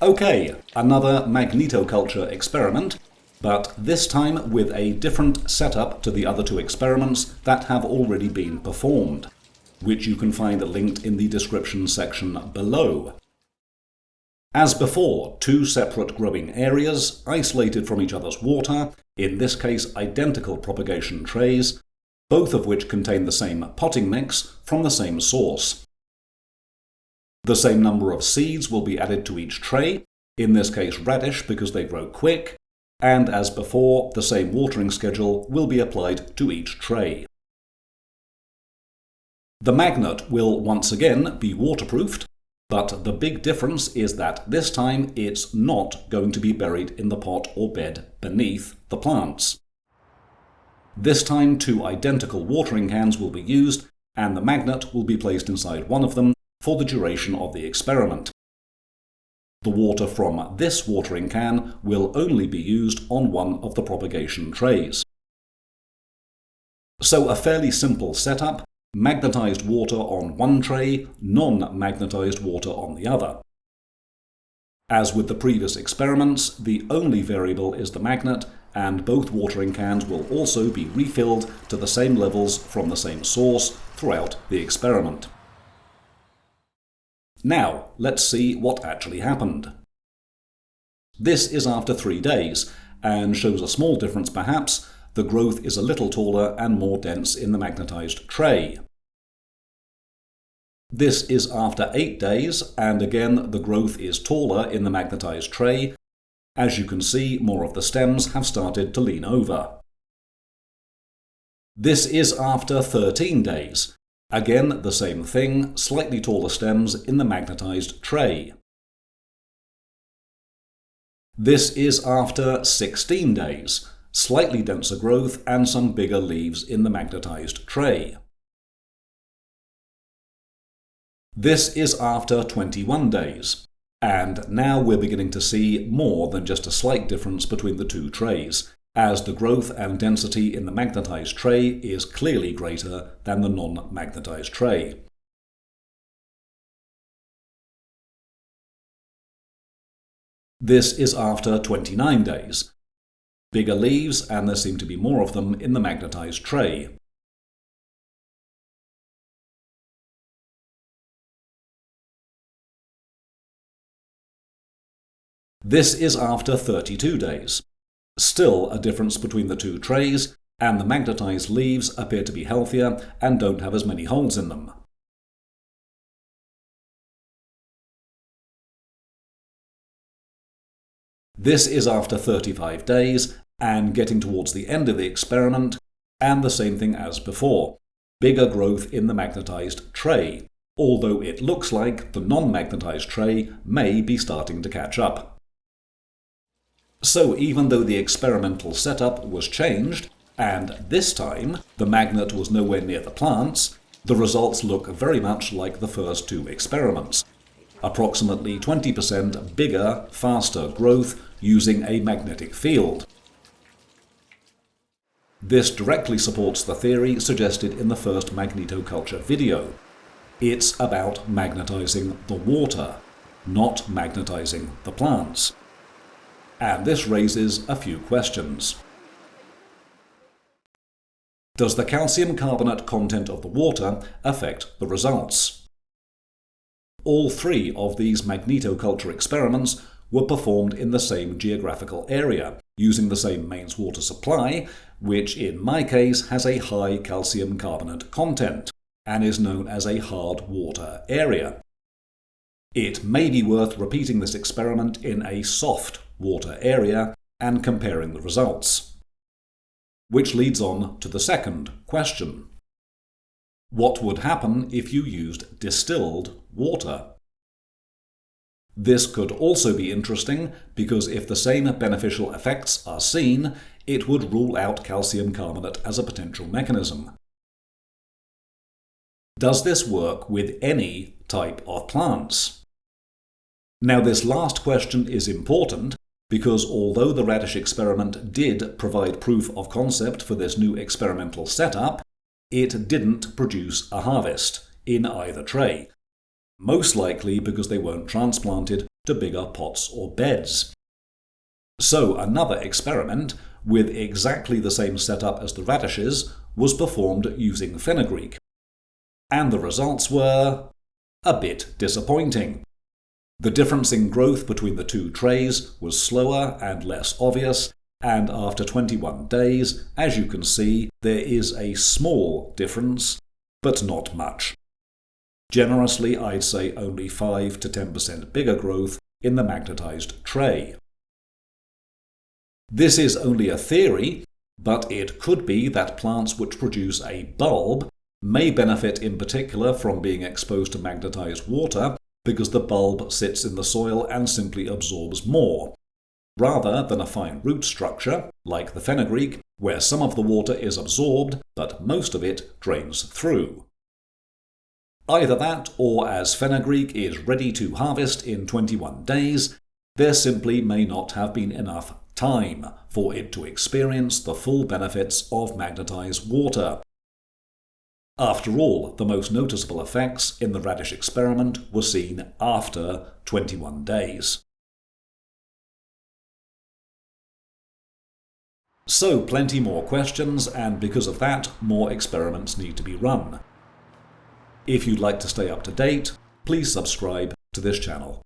Okay, another magnetoculture experiment, but this time with a different setup to the other two experiments that have already been performed, which you can find linked in the description section below. As before, two separate growing areas, isolated from each other's water, in this case identical propagation trays, both of which contain the same potting mix from the same source. The same number of seeds will be added to each tray, in this case radish because they grow quick, and as before, the same watering schedule will be applied to each tray. The magnet will once again be waterproofed, but the big difference is that this time it's not going to be buried in the pot or bed beneath the plants. This time two identical watering cans will be used, and the magnet will be placed inside one of them for the duration of the experiment. The water from this watering can will only be used on one of the propagation trays. So a fairly simple setup: magnetized water on one tray, non-magnetized water on the other. As with the previous experiments, the only variable is the magnet, and both watering cans will also be refilled to the same levels from the same source throughout the experiment. Now, let's see what actually happened. This is after 3 days, and shows a small difference perhaps. The growth is a little taller and more dense in the magnetized tray. This is after 8 days, and again the growth is taller in the magnetized tray. As you can see, more of the stems have started to lean over. This is after 13 days. Again, the same thing, slightly taller stems in the magnetized tray. This is after 16 days, slightly denser growth and some bigger leaves in the magnetized tray. This is after 21 days, and now we're beginning to see more than just a slight difference between the two trays, as the growth and density in the magnetized tray is clearly greater than the non-magnetized tray. This is after 29 days. Bigger leaves, and there seem to be more of them in the magnetized tray. This is after 32 days. Still a difference between the two trays, and the magnetized leaves appear to be healthier and don't have as many holes in them. This is after 35 days, and getting towards the end of the experiment, and the same thing as before. Bigger growth in the magnetized tray, although it looks like the non-magnetized tray may be starting to catch up. So even though the experimental setup was changed, and this time the magnet was nowhere near the plants, the results look very much like the first two experiments. Approximately 20% bigger, faster growth using a magnetic field. This directly supports the theory suggested in the first magnetoculture video. It's about magnetizing the water, not magnetizing the plants. And this raises a few questions. Does the calcium carbonate content of the water affect the results? All three of these magnetoculture experiments were performed in the same geographical area, using the same mains water supply, which in my case has a high calcium carbonate content, and is known as a hard water area. It may be worth repeating this experiment in a soft water area and comparing the results. Which leads on to the second question. What would happen if you used distilled water? This could also be interesting because if the same beneficial effects are seen, it would rule out calcium carbonate as a potential mechanism. Does this work with any type of plants? Now, this last question is important because although the radish experiment did provide proof of concept for this new experimental setup, it didn't produce a harvest in either tray, most likely because they weren't transplanted to bigger pots or beds. So another experiment, with exactly the same setup as the radishes, was performed using fenugreek. And the results were a bit disappointing. The difference in growth between the two trays was slower and less obvious, and after 21 days, as you can see, there is a small difference, but not much. Generously, I'd say only 5 to 10% bigger growth in the magnetized tray. This is only a theory, but it could be that plants which produce a bulb may benefit in particular from being exposed to magnetized water because the bulb sits in the soil and simply absorbs more, rather than a fine root structure, like the fenugreek, where some of the water is absorbed but most of it drains through. Either that, or as fenugreek is ready to harvest in 21 days, there simply may not have been enough time for it to experience the full benefits of magnetized water. After all, the most noticeable effects in the radish experiment were seen after 21 days. So plenty more questions, and because of that, more experiments need to be run. If you'd like to stay up to date, please subscribe to this channel.